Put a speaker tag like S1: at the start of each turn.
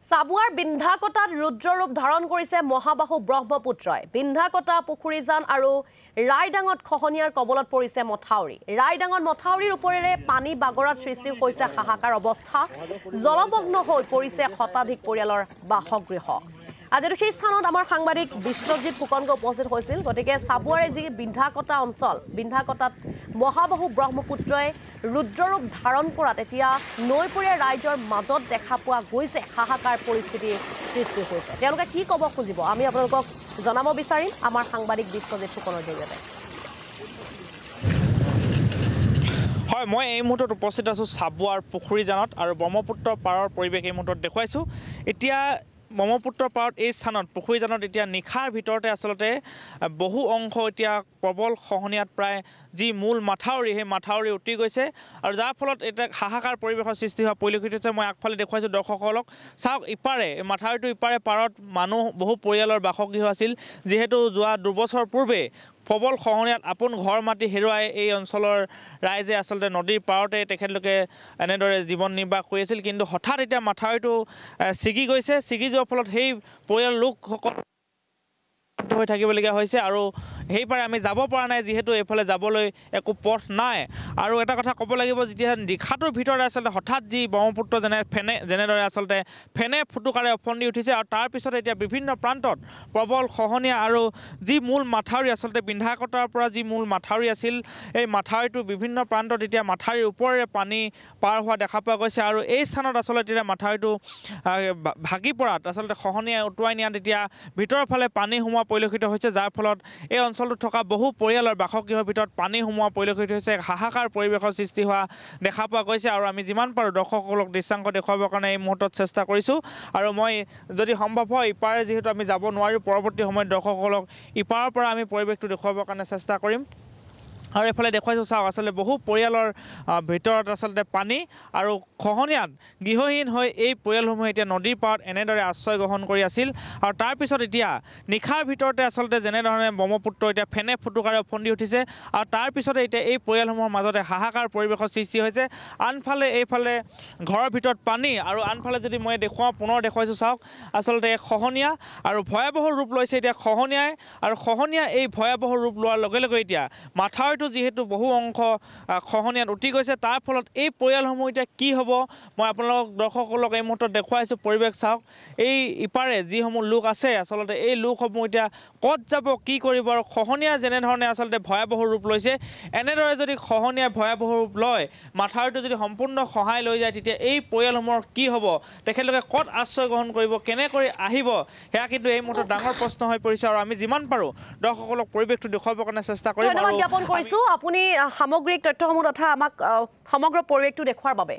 S1: চাবুৱাৰ বিন্ধ্যাকটাত ৰুদ্ৰৰূপ ধাৰণ কৰিছে মহাবাহু ব্ৰহ্মপুত্ৰই। বিন্ধ্যাকটা পুখুৰীজান আৰু ৰায়ডাঙত খহনীয়াৰ কবলত পৰিছে মথাউৰি। ৰায়ডাঙত মথাউৰিৰ ওপৰেৰে পানী বাগৰাত সৃষ্টি হৈছে হাহাকাৰ অৱস্থা। জলমগ্ন হৈ পৰিছে শতাধিক পৰিয়ালৰ বাসগৃহ। আজি সেই স্থানত আমাৰ সাংবাদিক বিশ্বজিৎ ফুকনগো উপস্থিত হৈছিল। গতিকে চাবুৱাৰে যি বিন্ধ্যাকটা অঞ্চল, বিন্ধ্যাকটাত মহাবাহু ব্ৰহ্মপুত্ৰই ৰুদ্ৰৰূপ ধাৰণ কৰাত এতিয়া নৈপৰীয়া ৰাইজৰ মাজত দেখা পোৱা গৈছে হাহাকাৰ পৰিস্থিতিৰ সৃষ্টি হৈছে। তেওঁলোকে কি ক'ব খুজিব আমি আপোনালোকক জনাব বিচাৰিম আমাৰ সাংবাদিক বিশ্বজিৎ ফুকনৰ জৰিয়তে।
S2: হয়, মই এই মুহূৰ্তত উপস্থিত আছোঁ চাবুৱাৰ পুখুৰীজানত আৰু ব্ৰহ্মপুত্ৰ পাৰৰ পৰিৱেশ এই মুহূৰ্তত দেখুৱাইছোঁ। এতিয়া ব্ৰহ্মপুত্ৰ পাৰত এই স্থানত পুখুৰীজানত এতিয়া নিশাৰ ভিতৰতে আচলতে বহু অংশ এতিয়া প্ৰবল খহনীয়াত প্ৰায় যি মূল মাথাউৰি সেই মাথাউৰি উটি গৈছে আৰু যাৰ ফলত এতিয়া হাহাকাৰ পৰিৱেশৰ সৃষ্টি হোৱা পৰিলক্ষিত হৈছে। মই আগফালে দেখুৱাইছোঁ দৰ্শকসকলক, চাওক ইপাৰে মাথাউৰিটো ইপাৰে পাৰত মানুহ বহু পৰিয়ালৰ বাসগৃহ আছিল, যিহেতু যোৱা দুবছৰ পূৰ্বে প্ৰবল খহনীয়াত আপোন ঘৰ মাটি হেৰুৱাই এই অঞ্চলৰ ৰাইজে আচলতে নদীৰ পাৰতে তেখেতলোকে এনেদৰে জীৱন নিৰ্বাহ কৰি আছিল। কিন্তু হঠাৎ এতিয়া মাথাউৰিটো ছিগি গৈছে, ছিগি যোৱাৰ ফলত সেই পৰিয়াল লোকসকল হৈ থাকিবলগীয়া হৈছে আৰু সেইপাৰে আমি যাব পৰা নাই, যিহেতু এইফালে যাবলৈ একো পথ নাই। আৰু এটা কথা ক'ব লাগিব, যেতিয়া নিশাটোৰ ভিতৰতে আচলতে হঠাৎ যি ব্ৰহ্মপুত্ৰ যেনেদৰে আচলতে ফেনে ফুটুকাৰে ওফন্দি উঠিছে আৰু তাৰপিছত এতিয়া বিভিন্ন প্ৰান্তত প্ৰবল খহনীয়া আৰু যি মূল মাথাউৰি আচলতে বিন্ধ্যাকটাৰ পৰা যি মূল মাথাউৰি আছিল, এই মাথাউৰিটো বিভিন্ন প্ৰান্তত এতিয়া মাথাউৰিৰ ওপৰেৰে পানী পাৰ হোৱা দেখা পোৱা গৈছে। আৰু এই স্থানত আচলতে এতিয়া মাথাউৰিটো ভাগি পৰাত আচলতে খহনীয়াই উটুৱাই নিয়াত এতিয়া ভিতৰৰ ফালে পানী সোমোৱা পৰিলক্ষিত হৈছে, যাৰ ফলত এই অঞ্চলটোত থকা বহু পৰিয়ালৰ বাসগৃহৰ ভিতৰত পানী সোমোৱা পৰিলক্ষিত হৈছে। হাহাকাৰ পৰিৱেশৰ সৃষ্টি হোৱা দেখা পোৱা গৈছে আৰু আমি যিমান পাৰোঁ দৰ্শকসকলক দৃশ্যাংশ দেখুৱাবৰ কাৰণে এই মুহূৰ্তত চেষ্টা কৰিছোঁ। আৰু মই যদি সম্ভৱ হয় ইপাৰে যিহেতু আমি যাব নোৱাৰোঁ, পৰৱৰ্তী সময়ত দৰ্শকসকলক ইপাৰৰ পৰা আমি পৰিৱেশটো দেখুৱাবৰ কাৰণে চেষ্টা কৰিম। আৰু এইফালে দেখুৱাইছোঁ, চাওক আচলতে বহু পৰিয়ালৰ ভিতৰত আচলতে পানী আৰু খহনীয়াত গৃহহীন হৈ এই পৰিয়ালসমূহে এতিয়া নদীৰ পাৰত এনেদৰে আশ্ৰয় গ্ৰহণ কৰি আছিল। আৰু তাৰপিছত এতিয়া নিশাৰ ভিতৰতে আচলতে যেনেধৰণে ব্ৰহ্মপুত্ৰ এতিয়া ফেনে ফুটুকাৰে ওফন্দি উঠিছে আৰু তাৰপিছতে এতিয়া এই পৰিয়ালসমূহৰ মাজতে হাহাকাৰ পৰিৱেশৰ সৃষ্টি হৈছে। আনফালে এইফালে ঘৰৰ ভিতৰত পানী আৰু আনফালে যদি মই দেখুৱাওঁ, পুনৰ দেখুৱাইছোঁ, চাওক আচলতে খহনীয়া আৰু ভয়াৱহ ৰূপ লৈছে এতিয়া খহনীয়াই। আৰু খহনীয়া এই ভয়াৱহ ৰূপ লোৱাৰ লগে লগে এতিয়া মাথাউৰিটো যিহেতু বহু অংশ খহনীয়াত উটি গৈছে, তাৰ ফলত এই পৰিয়ালসমূহ এতিয়া কি হ'ব মই আপোনালোকক দৰ্শকসকলক এই মুহূৰ্তত দেখুৱাইছোঁ। পৰিৱেশ চাওক, এই ইপাৰে যিসমূহ লোক আছে আচলতে এই লোকসমূহ এতিয়া ক'ত যাব, কি কৰিব। আৰু খহনীয়া যেনেধৰণে আচলতে ভয়াৱহ ৰূপ লৈছে, এনেদৰে যদি খহনীয়া ভয়াৱহ ৰূপ লয়, মাথাউৰিটো যদি সম্পূৰ্ণ খহাই লৈ যায়, তেতিয়া এই পৰিয়ালসমূহৰ কি হ'ব, তেখেতলোকে ক'ত আশ্ৰয় গ্ৰহণ কৰিব, কেনেকৈ আহিব, সেয়া কিন্তু এই মুহূৰ্তত ডাঙৰ প্ৰশ্ন হৈ পৰিছে। আৰু আমি যিমান পাৰোঁ দৰ্শকসকলক পৰিৱেশটো দেখুৱাবৰ কাৰণে চেষ্টা কৰিম।
S1: ধন্যবাদ জ্ঞাপন কৰিছোঁ আপুনি সামগ্ৰিক তথ্যসমূহ তথা আমাক সমগ্ৰ পৰিৱেশটো দেখুৱাৰ বাবে।